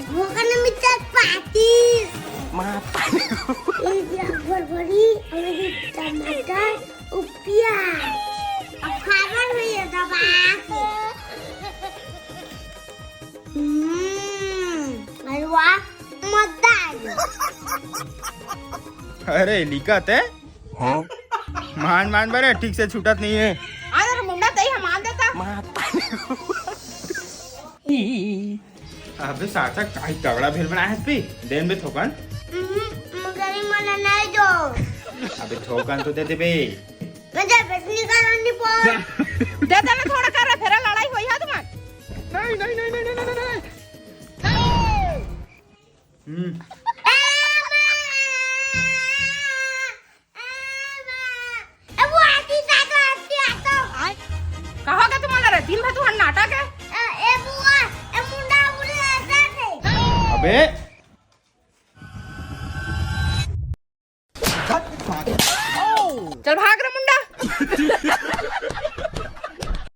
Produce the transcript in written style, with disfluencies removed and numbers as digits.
Bukan minyak patis. Mata. Ini berberi oleh tomato upiah. Apa ya tomato? हलवा मदार। अरे लिखत है हाँ मान मान बरे ठीक से छूटत नहीं है आदर मुंडा तई हम मान देता अबे साचा काय तगड़ा भेल बनाया है पे देन बे थोकन मगर मला नाही दो अबे थोकन तो दे दे बे म्हणजे बेसनी करनी पण दे देना थोड़ा कर फिर लड़ाई होई है तुम्हार नहीं नहीं नहीं नहीं नहीं नहीं कहोगे तुम्हारा रे दिन भर तू नाटक है ए बुआ ए मुंडा उड़े ऐसा थे अबे चल भाग रे